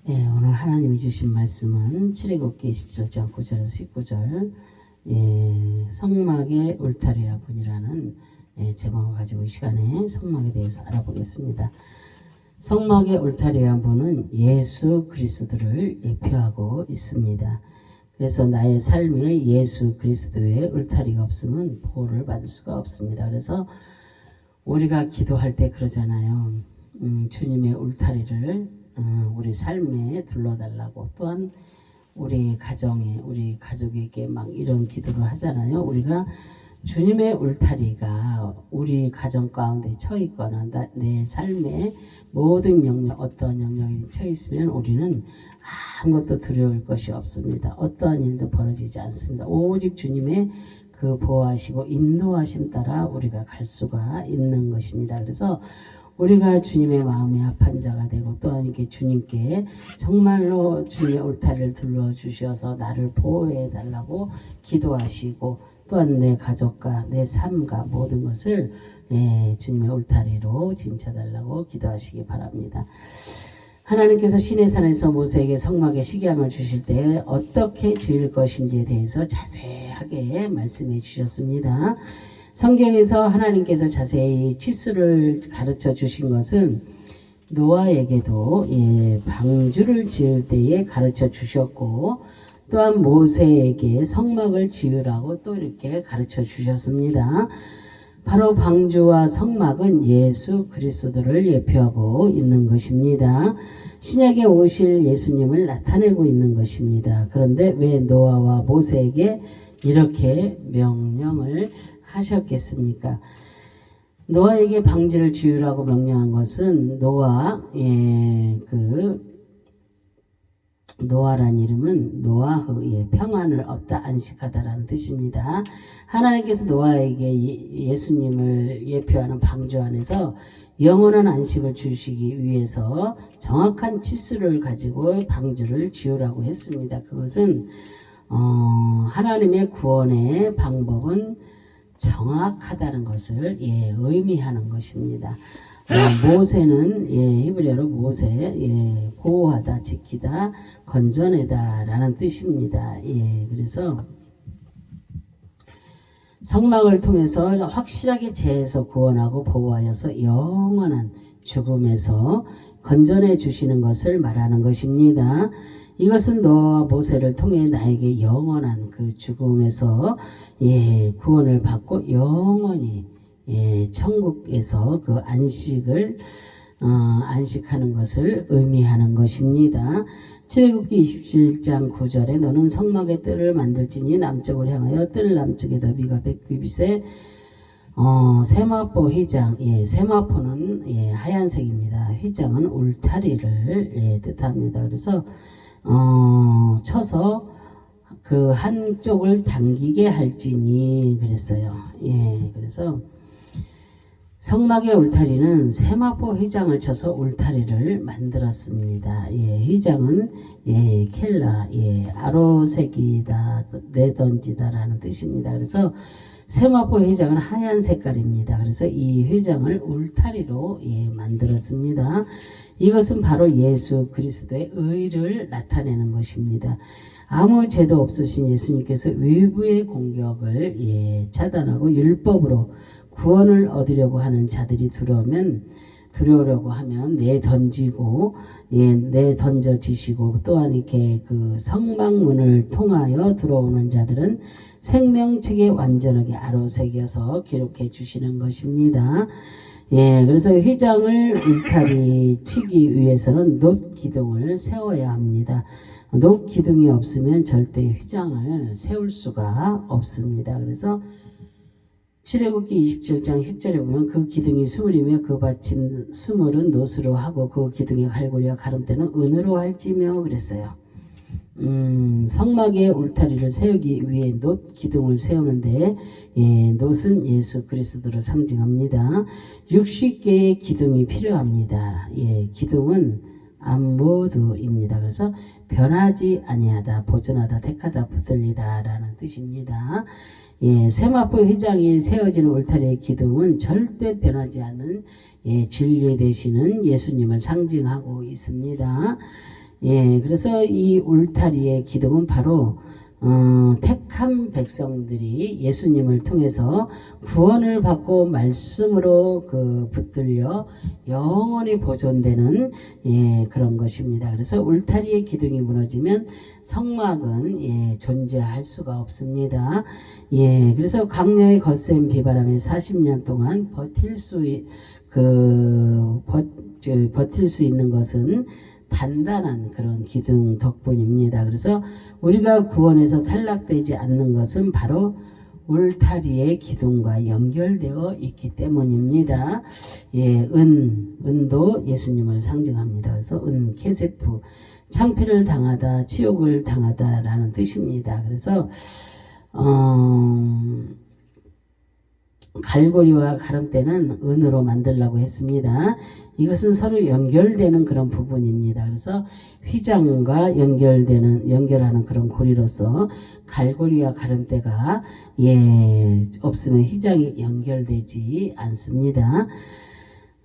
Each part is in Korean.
오늘 하나님이 주신 말씀은 출애굽기 17장 9절에서 19절 성막의 울타리와 분이라는 제목을 가지고 이 시간에 성막에 대해서 알아보겠습니다. 성막의 울타리와 분은 예수 그리스도를 예표하고 있습니다. 그래서 나의 삶에 예수 그리스도의 울타리가 없으면 보호를 받을 수가 없습니다. 그래서 우리가 기도할 때 그러잖아요. 주님의 울타리를 우리 삶에 둘러달라고, 또한 우리 가정에, 우리 가족에게 막 이런 기도를 하잖아요. 우리가 주님의 울타리가 우리 가정 가운데 처해 있거나 내 삶의 모든 영역, 어떠한 영역에 처해 있으면 우리는 아무것도 두려울 것이 없습니다. 어떠한 일도 벌어지지 않습니다. 오직 주님의 그 보호하시고 인도하심 따라 우리가 갈 수가 있는 것입니다. 그래서 우리가 주님의 마음에 합한 자가 되고, 또한 이렇게 주님께 정말로 주님의 울타리를 둘러주셔서 나를 보호해 달라고 기도하시고, 또한 내 가족과 내 삶과 모든 것을 주님의 울타리로 진쳐달라고 기도하시기 바랍니다. 하나님께서 시내산에서 모세에게 성막의 식양을 주실 때 어떻게 지을 것인지에 대해서 자세하게 말씀해 주셨습니다. 성경에서 하나님께서 자세히 치수를 가르쳐 주신 것은 노아에게도 방주를 지을 때에 가르쳐 주셨고, 또한 모세에게 성막을 지으라고 또 이렇게 가르쳐 주셨습니다. 바로 방주와 성막은 예수 그리스도를 예표하고 있는 것입니다. 신약에 오실 예수님을 나타내고 있는 것입니다. 그런데 왜 노아와 모세에게 이렇게 명령을 하셨겠습니까? 노아에게 방주를 지으라고 명령한 것은 노아란 이름은 노아의 평안을 얻다 안식하다라는 뜻입니다. 하나님께서 노아에게 예수님을 예표하는 방주 안에서 영원한 안식을 주시기 위해서 정확한 치수를 가지고 방주를 지으라고 했습니다. 그것은 하나님의 구원의 방법은 정확하다는 것을 의미하는 것입니다. 모세는 히브리어로 모세, 보호하다, 지키다, 건져내다 라는 뜻입니다. 그래서 성막을 통해서 확실하게 죄에서 구원하고 보호하여서 영원한 죽음에서 건져내 주시는 것을 말하는 것입니다. 이것은 너와 모세를 통해 나에게 영원한 그 죽음에서 구원을 받고 영원히 천국에서 그 안식하는 것을 의미하는 것입니다. 출애굽기 27장 9절에 너는 성막의 뜰을 만들지니 남쪽을 향하여 뜰 남쪽에 너비가 100규빗에 세마포 휘장, 세마포는 하얀색입니다. 휘장은 울타리를 뜻합니다. 그래서 쳐서 그 한쪽을 당기게 할지니 그랬어요. 그래서 성막의 울타리는 세마포 휘장을 쳐서 울타리를 만들었습니다. 휘장은 켈라, 아로색이다, 내던지다라는 뜻입니다. 그래서 세마포 휘장은 하얀 색깔입니다. 그래서 이 휘장을 울타리로 만들었습니다. 이것은 바로 예수 그리스도의 의를 나타내는 것입니다. 아무 죄도 없으신 예수님께서 외부의 공격을 차단하고 율법으로 구원을 얻으려고 하는 자들이 들어오려고 하면 내던져지시고, 또한 이렇게 그 성막문을 통하여 들어오는 자들은 생명책에 완전하게 아로새겨서 기록해 주시는 것입니다. 그래서 휘장을 울타리 치기 위해서는 놋 기둥을 세워야 합니다. 놋 기둥이 없으면 절대 휘장을 세울 수가 없습니다. 그래서 출애굽기 27장 10절에 보면 그 기둥이 스물이며 그 받침 스물은 놋으로 하고 그 기둥의 갈고리와 가름대는 은으로 할지며 그랬어요. 성막의 울타리를 세우기 위해 놋 기둥을 세우는데 놋은 예수 그리스도를 상징합니다. 60개의 기둥이 필요합니다. 기둥은 안모두입니다. 그래서 변하지 아니하다, 보존하다, 택하다, 붙들리다 라는 뜻입니다. 세마포 휘장이 세워진 울타리의 기둥은 절대 변하지 않는 진리 되시는 예수님을 상징하고 있습니다. 예, 그래서 이 울타리의 기둥은 바로 택한 백성들이 예수님을 통해서 구원을 받고 말씀으로 붙들려 영원히 보존되는 그런 것입니다. 그래서 울타리의 기둥이 무너지면 성막은 존재할 수가 없습니다. 그래서 광야의 거센 비바람에 40년 동안 버틸 수 있는 것은 단단한 그런 기둥 덕분입니다. 그래서 우리가 구원에서 탈락되지 않는 것은 바로 울타리의 기둥과 연결되어 있기 때문입니다. 은도 예수님을 상징합니다. 그래서 은 케세프, 창피를 당하다, 치욕을 당하다라는 뜻입니다. 그래서 갈고리와 가름대는 은으로 만들라고 했습니다. 이것은 서로 연결되는 그런 부분입니다. 그래서 휘장과 연결하는 그런 고리로서 갈고리와 가름대가 없으면 휘장이 연결되지 않습니다.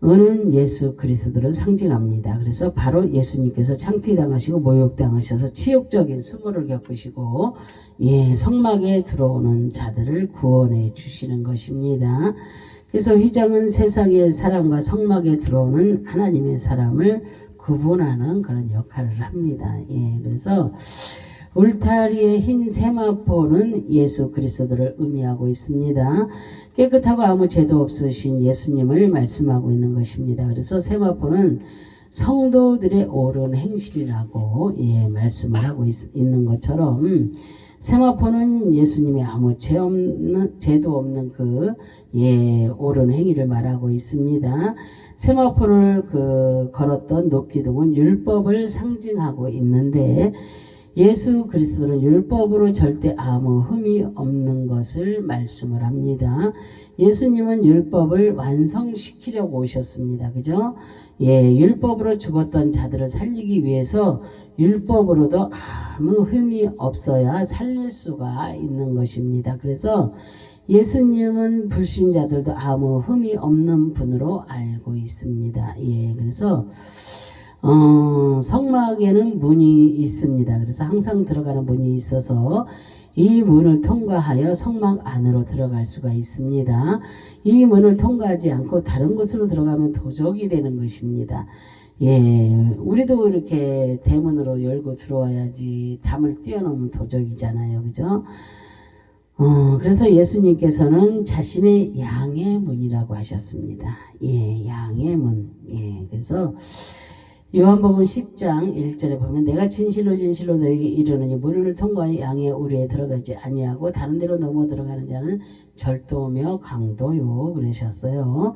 은은 예수 그리스도를 상징합니다. 그래서 바로 예수님께서 창피당하시고 모욕당하셔서 치욕적인 수모를 겪으시고 성막에 들어오는 자들을 구원해 주시는 것입니다. 그래서 휘장은 세상의 사람과 성막에 들어오는 하나님의 사람을 구분하는 그런 역할을 합니다. 그래서 울타리의 흰 세마포는 예수 그리스도를 의미하고 있습니다. 깨끗하고 아무 죄도 없으신 예수님을 말씀하고 있는 것입니다. 그래서 세마포는 성도들의 옳은 행실이라고 말씀을 하고 있는 것처럼 세마포는 예수님의 아무 죄도 없는 옳은 행위를 말하고 있습니다. 세마포를 걸었던 녹기둥은 율법을 상징하고 있는데 예수 그리스도는 율법으로 절대 아무 흠이 없는 것을 말씀을 합니다. 예수님은 율법을 완성시키려고 오셨습니다. 그죠? 율법으로 죽었던 자들을 살리기 위해서 율법으로도 아무 흠이 없어야 살릴 수가 있는 것입니다. 그래서 예수님은 불신자들도 아무 흠이 없는 분으로 알고 있습니다. 그래서 성막에는 문이 있습니다. 그래서 항상 들어가는 문이 있어서 이 문을 통과하여 성막 안으로 들어갈 수가 있습니다. 이 문을 통과하지 않고 다른 곳으로 들어가면 도적이 되는 것입니다. 우리도 이렇게 대문으로 열고 들어와야지 담을 뛰어넘으면 도적이잖아요. 그죠? 그래서 예수님께서는 자신의 양의 문이라고 하셨습니다. 양의 문. 그래서 요한복음 10장 1절에 보면 내가 진실로 진실로 너에게 이르노니 문을 통과하여 양의 우리에 들어가지 아니하고 다른 데로 넘어 들어가는 자는 절도며 강도요 그러셨어요.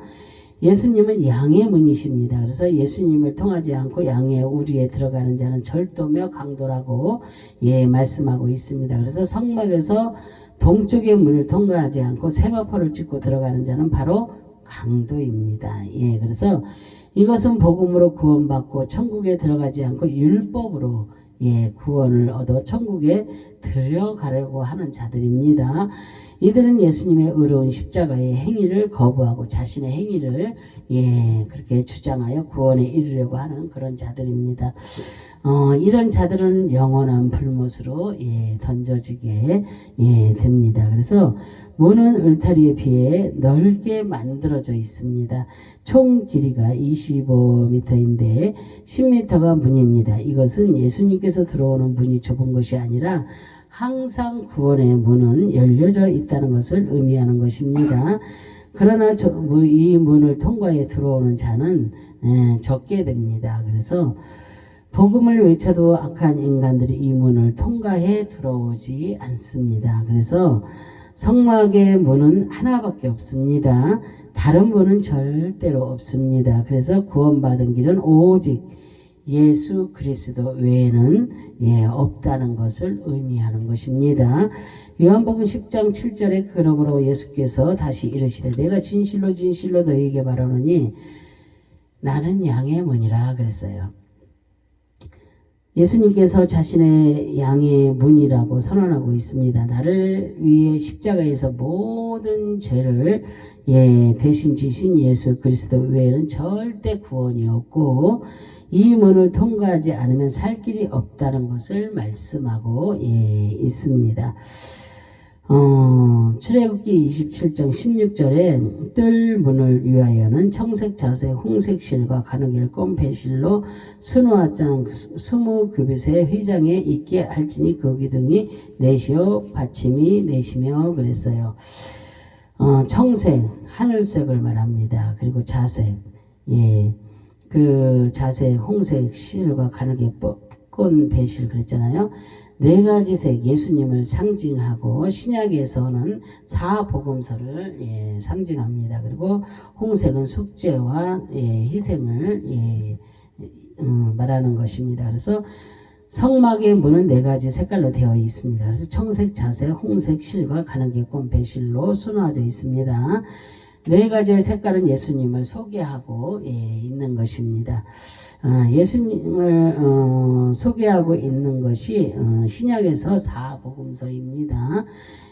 예수님은 양의 문이십니다. 그래서 예수님을 통하지 않고 양의 우리에 들어가는 자는 절도며 강도라고 말씀하고 있습니다. 그래서 성막에서 동쪽의 문을 통과하지 않고 세마포를 찍고 들어가는 자는 바로 강도입니다. 그래서 이것은 복음으로 구원받고 천국에 들어가지 않고 율법으로 구원을 얻어 천국에 들어가려고 하는 자들입니다. 이들은 예수님의 의로운 십자가의 행위를 거부하고 자신의 행위를 그렇게 주장하여 구원에 이르려고 하는 그런 자들입니다. 이런 자들은 영원한 불못으로 던져지게 됩니다. 그래서 문은 울타리에 비해 넓게 만들어져 있습니다. 총 길이가 25m인데 10m가 문입니다. 이것은 예수님께서 들어오는 문이 좁은 것이 아니라 항상 구원의 문은 열려져 있다는 것을 의미하는 것입니다. 그러나 이 문을 통과해 들어오는 자는 적게 됩니다. 그래서 복음을 외쳐도 악한 인간들이 이 문을 통과해 들어오지 않습니다. 그래서 성막의 문은 하나밖에 없습니다. 다른 문은 절대로 없습니다. 그래서 구원받은 길은 오직 예수 그리스도 외에는 없다는 것을 의미하는 것입니다. 요한복음 10장 7절에 그러므로 예수께서 다시 이르시되 내가 진실로 진실로 너희에게 말하노니 나는 양의 문이라 그랬어요. 예수님께서 자신의 양의 문이라고 선언하고 있습니다. 나를 위해 십자가에서 모든 죄를 대신 지신 예수 그리스도 외에는 절대 구원이 없고 이 문을 통과하지 않으면 살 길이 없다는 것을 말씀하고 있습니다. 출애굽기 27장 16절에 뜰 문을 위하여는 청색, 자색, 홍색 실과 가느길 껌배실로 수노아장 20규빗의 휘장에 있게 할지니 그 기둥이 넷이요 받침이 넷이며 그랬어요. 청색, 하늘색을 말합니다. 그리고 자색, 그 자색, 홍색 실과 가느길 꽃 배실 그랬잖아요. 네 가지 색 예수님을 상징하고 신약에서는 사복음서를 상징합니다. 그리고 홍색은 속죄와 희생을 말하는 것입니다. 그래서 성막의 문은 네 가지 색깔로 되어 있습니다. 그래서 청색, 자색, 홍색, 실과 가느길꽃 배실로 수놓아져 있습니다. 네 가지의 색깔은 예수님을 소개하고 있는 것입니다. 예수님을 소개하고 있는 것이 신약에서 사복음서입니다.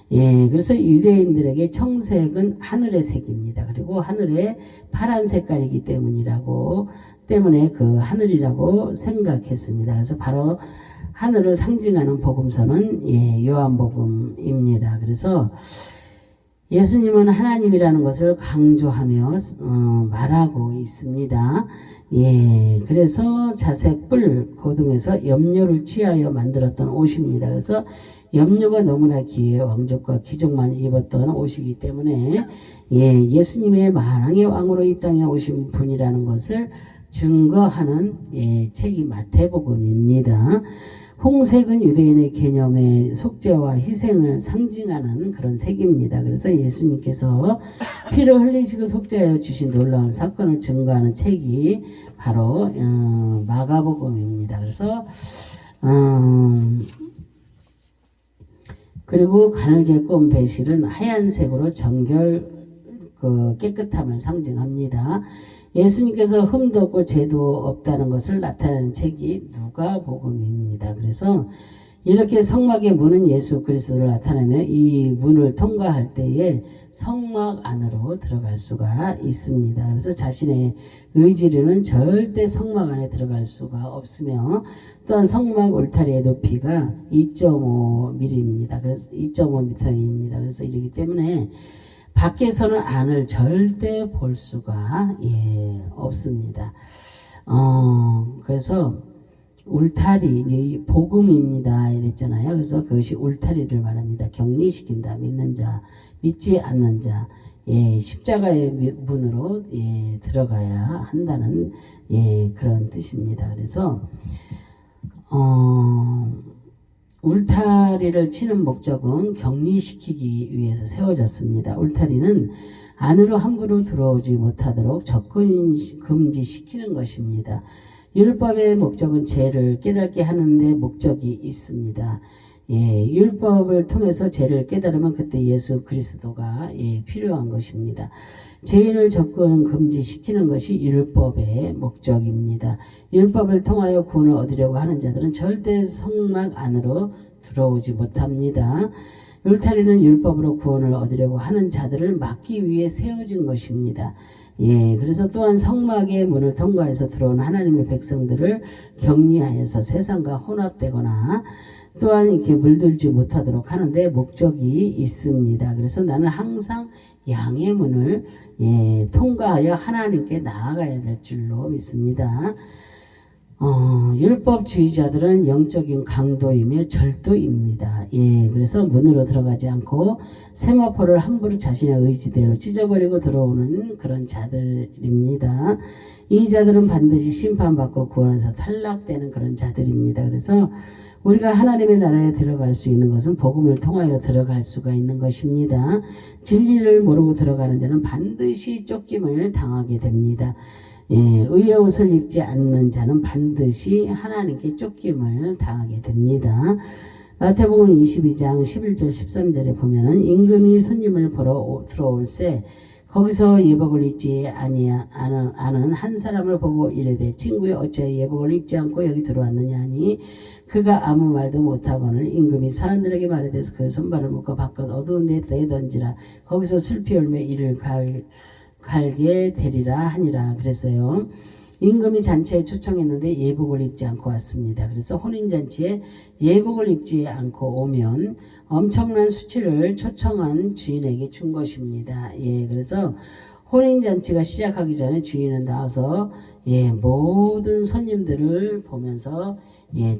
그래서 유대인들에게 청색은 하늘의 색입니다. 그리고 하늘의 파란 색깔이기 때문에 그 하늘이라고 생각했습니다. 그래서 바로 하늘을 상징하는 복음서는 요한복음입니다. 그래서 예수님은 하나님이라는 것을 강조하며 말하고 있습니다. 그래서 자색, 뿔, 고등에서 염료를 취하여 만들었던 옷입니다. 그래서 염료가 너무나 귀해 왕족과 귀족만 입었던 옷이기 때문에 예수님의 만왕의 왕으로 이 땅에 오신 분이라는 것을 증거하는 책이 마태복음입니다. 홍색은 유대인의 개념의 속죄와 희생을 상징하는 그런 색입니다. 그래서 예수님께서 피를 흘리시고 속죄하여 주신 놀라운 사건을 증거하는 책이 바로 마가복음입니다. 그래서 그리고 가느길꽃 배실은 하얀색으로 정결 깨끗함을 상징합니다. 예수님께서 흠도 없고 죄도 없다는 것을 나타내는 책이 누가복음입니다. 그래서 이렇게 성막의 문은 예수 그리스도를 나타내며 이 문을 통과할 때에 성막 안으로 들어갈 수가 있습니다. 그래서 자신의 의지로는 절대 성막 안에 들어갈 수가 없으며 또한 성막 울타리의 높이가 2.5mm입니다. 그래서 2.5m입니다. 그래서 이러기 때문에 밖에서는 안을 절대 볼 수가 없습니다. 그래서 울타리 복음입니다 이랬잖아요. 그래서 그것이 울타리를 말합니다. 격리시킨다. 믿는 자, 믿지 않는 자, 십자가의 문으로 들어가야 한다는 그런 뜻입니다. 그래서 울타리를 치는 목적은 격리시키기 위해서 세워졌습니다. 울타리는 안으로 함부로 들어오지 못하도록 접근 금지시키는 것입니다. 율법의 목적은 죄를 깨닫게 하는데 목적이 있습니다. 율법을 통해서 죄를 깨달으면 그때 예수 그리스도가 필요한 것입니다. 죄인을 접근 금지시키는 것이 율법의 목적입니다. 율법을 통하여 구원을 얻으려고 하는 자들은 절대 성막 안으로 들어오지 못합니다. 울타리는 율법으로 구원을 얻으려고 하는 자들을 막기 위해 세워진 것입니다. 그래서 또한 성막의 문을 통과해서 들어온 하나님의 백성들을 격리하여서 세상과 혼합되거나 또한 이렇게 물들지 못하도록 하는데 목적이 있습니다. 그래서 나는 항상 양의 문을 통과하여 하나님께 나아가야 될 줄로 믿습니다. 율법주의자들은 영적인 강도이며 절도입니다. 그래서 문으로 들어가지 않고 세마포를 함부로 자신의 의지대로 찢어버리고 들어오는 그런 자들입니다. 이 자들은 반드시 심판받고 구원에서 탈락되는 그런 자들입니다. 그래서 우리가 하나님의 나라에 들어갈 수 있는 것은 복음을 통하여 들어갈 수가 있는 것입니다. 진리를 모르고 들어가는 자는 반드시 쫓김을 당하게 됩니다. 의의 옷을 입지 않는 자는 반드시 하나님께 쫓김을 당하게 됩니다. 마태복음 22장 11절 13절에 보면은 임금이 손님을 보러 들어올새 거기서 예복을 입지 아는 한 사람을 보고 이르되 친구여 어찌하여 예복을 입지 않고 여기 들어왔느냐 하니 그가 아무 말도 못하거늘 임금이 사람들에게 말하되서 그 손발을 묶어 바깥 어두운 데 내던지라 거기서 슬피 울며 이를 갈게 되리라 하니라 그랬어요. 임금이 잔치에 초청했는데 예복을 입지 않고 왔습니다. 그래서 혼인잔치에 예복을 입지 않고 오면 엄청난 수치를 초청한 주인에게 준 것입니다. 그래서 혼인잔치가 시작하기 전에 주인은 나와서 모든 손님들을 보면서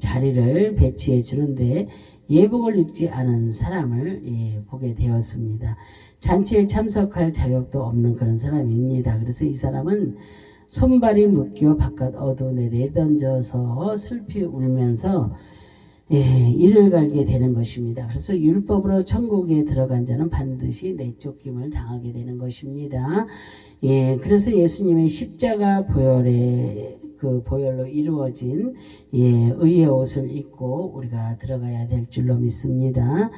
자리를 배치해 주는데 예복을 입지 않은 사람을 보게 되었습니다. 잔치에 참석할 자격도 없는 그런 사람입니다. 그래서 이 사람은 손발이 묶여 바깥 어두운데 내던져서 슬피 울면서 이를 갈게 되는 것입니다. 그래서 율법으로 천국에 들어간 자는 반드시 내쫓김을 당하게 되는 것입니다. 그래서 예수님의 십자가 보혈로 이루어진 의의 옷을 입고 우리가 들어가야 될 줄로 믿습니다.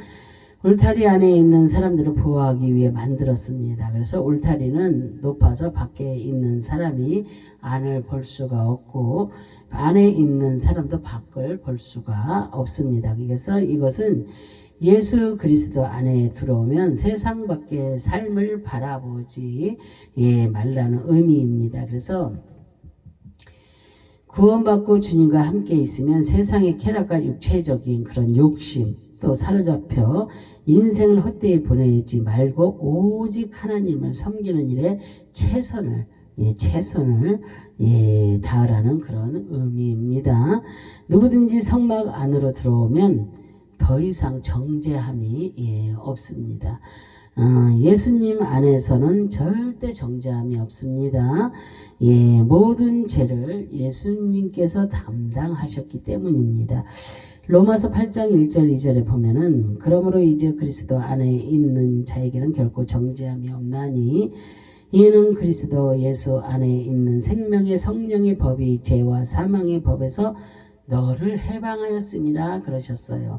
울타리 안에 있는 사람들을 보호하기 위해 만들었습니다. 그래서 울타리는 높아서 밖에 있는 사람이 안을 볼 수가 없고 안에 있는 사람도 밖을 볼 수가 없습니다. 그래서 이것은 예수 그리스도 안에 들어오면 세상 밖의 삶을 바라보지 말라는 의미입니다. 그래서 구원받고 주님과 함께 있으면 세상의 쾌락과 육체적인 그런 욕심 또 사로잡혀 인생을 헛되이 보내지 말고 오직 하나님을 섬기는 일에 최선을 다하라는 그런 의미입니다. 누구든지 성막 안으로 들어오면 더 이상 정죄함이 없습니다. 예수님 안에서는 절대 정죄함이 없습니다. 모든 죄를 예수님께서 담당하셨기 때문입니다. 로마서 8장 1절 2절에 보면은 그러므로 이제 그리스도 안에 있는 자에게는 결코 정죄함이 없나니 이는 그리스도 예수 안에 있는 생명의 성령의 법이 죄와 사망의 법에서 너를 해방하였음이라 그러셨어요.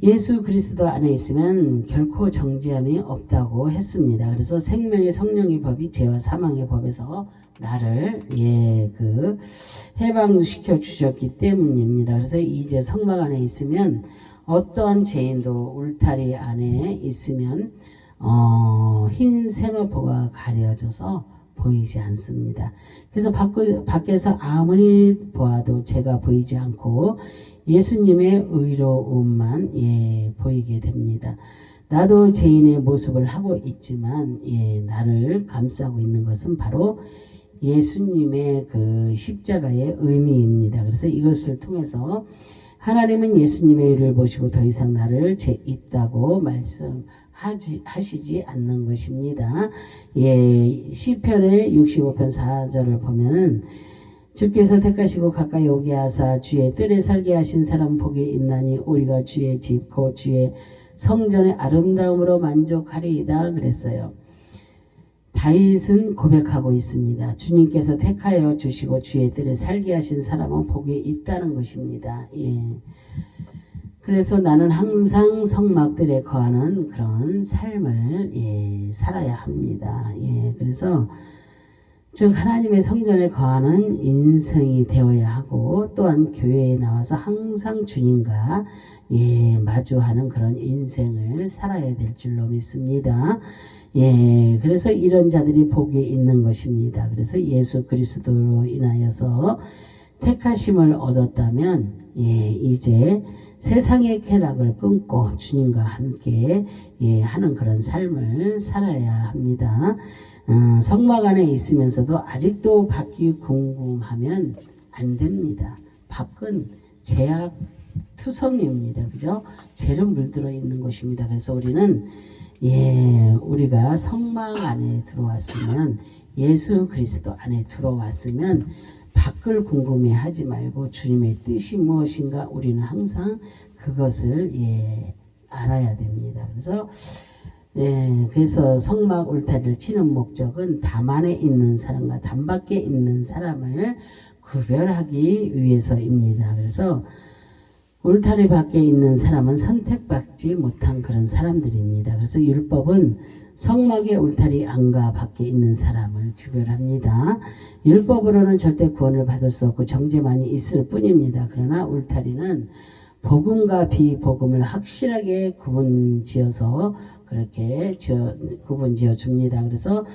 예수 그리스도 안에 있으면 결코 정죄함이 없다고 했습니다. 그래서 생명의 성령의 법이 죄와 사망의 법에서 나를 해방시켜 주셨기 때문입니다. 그래서 이제 성막 안에 있으면 어떠한 죄인도 울타리 안에 있으면 흰 세마포가 가려져서 보이지 않습니다. 그래서 밖에서 아무리 보아도 죄가 보이지 않고 예수님의 의로움만 보이게 됩니다. 나도 죄인의 모습을 하고 있지만 나를 감싸고 있는 것은 바로 예수님의 그 십자가의 의미입니다. 그래서 이것을 통해서 하나님은 예수님의 일을 보시고 더 이상 나를 죄 있다고 말씀하시지 않는 것입니다. 시편의 65편 4절을 보면은 주께서 택하시고 가까이 오게 하사 주의 뜰에 살게 하신 사람 복이 있나니 우리가 주의 집 곧 주의 성전의 아름다움으로 만족하리이다 그랬어요. 다윗은 고백하고 있습니다. 주님께서 택하여 주시고 주의 뜰에 살게 하신 사람은 복이 있다는 것입니다. 그래서 나는 항상 성막들에 거하는 그런 삶을 살아야 합니다. 그래서 즉 하나님의 성전에 거하는 인생이 되어야 하고 또한 교회에 나와서 항상 주님과 마주하는 그런 인생을 살아야 될 줄로 믿습니다. 그래서 이런 자들이 복이 있는 것입니다. 그래서 예수 그리스도로 인하여서 택하심을 얻었다면 이제 세상의 쾌락을 끊고 주님과 함께 하는 그런 삶을 살아야 합니다. 성막 안에 있으면서도 아직도 밖이 궁금하면 안 됩니다. 밖은 죄악 투성입니다. 그죠? 죄로 물들어 있는 곳입니다. 그래서 우리는 우리가 성막 안에 들어왔으면 예수 그리스도 안에 들어왔으면 밖을 궁금해하지 말고 주님의 뜻이 무엇인가 우리는 항상 그것을 알아야 됩니다. 그래서 성막 울타리를 치는 목적은 담 안에 있는 사람과 담 밖에 있는 사람을 구별하기 위해서입니다. 그래서 울타리 밖에 있는 사람은 선택받지 못한 그런 사람들입니다. 그래서 율법은 성막의 울타리 안과 밖에 있는 사람을 구별합니다. 율법으로는 절대 구원을 받을 수 없고 정죄만이 있을 뿐입니다. 그러나 울타리는 복음과 비복음을 확실하게 구분지어서 그렇게 구분지어 줍니다. 그래서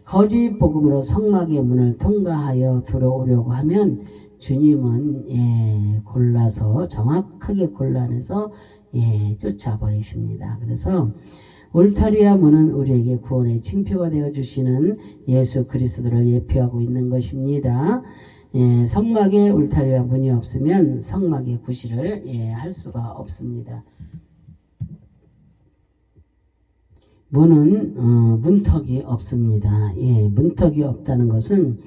거짓 복음으로 성막의 문을 통과하여 들어오려고 하면 주님은 골라서 정확하게 골라내서 쫓아버리십니다. 그래서 울타리와 문은 우리에게 구원의 징표가 되어 주시는 예수 그리스도를 예표하고 있는 것입니다. 성막에 울타리와 문이 없으면 성막의 구실을 할 수가 없습니다. 문은 문턱이 없습니다. 문턱이 없다는 것은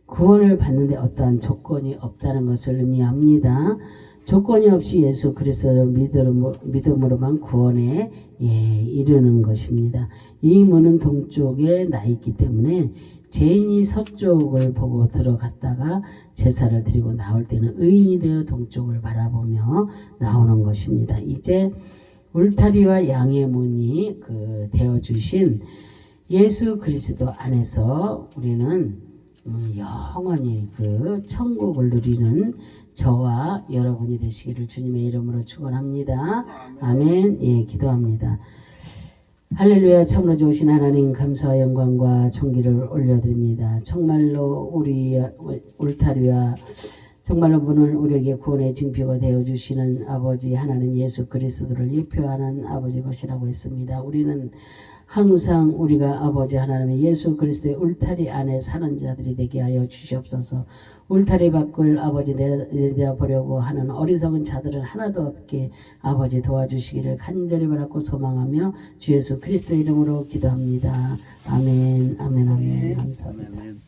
구원을 받는데 어떠한 조건이 없다는 것을 의미합니다. 조건이 없이 예수 그리스도를 믿음으로만 구원에 이르는 것입니다. 이 문은 동쪽에 나 있기 때문에 죄인이 서쪽을 보고 들어갔다가 제사를 드리고 나올 때는 의인이 되어 동쪽을 바라보며 나오는 것입니다. 이제 울타리와 양의 문이 되어주신 예수 그리스도 안에서 우리는 영원히 천국을 누리는 저와 여러분이 되시기를 주님의 이름으로 축원합니다. 아멘. 기도합니다. 할렐루야. 참으로 좋으신 하나님 감사와 영광과 존귀를 올려드립니다. 정말로 우리 울타리와 정말로 문을 우리에게 구원의 징표가 되어주시는 아버지 하나님 예수 그리스도를 예표하는 아버지 것이라고 했습니다. 우리는 항상 우리가 아버지 하나님의 예수 그리스도의 울타리 안에 사는 자들이 되게 하여 주시옵소서. 울타리 밖을 아버지 내다보려고 하는 어리석은 자들은 하나도 없게 아버지 도와주시기를 간절히 바라고 소망하며 주 예수 그리스도의 이름으로 기도합니다. 아멘. 아멘. 아멘. 감사합니다.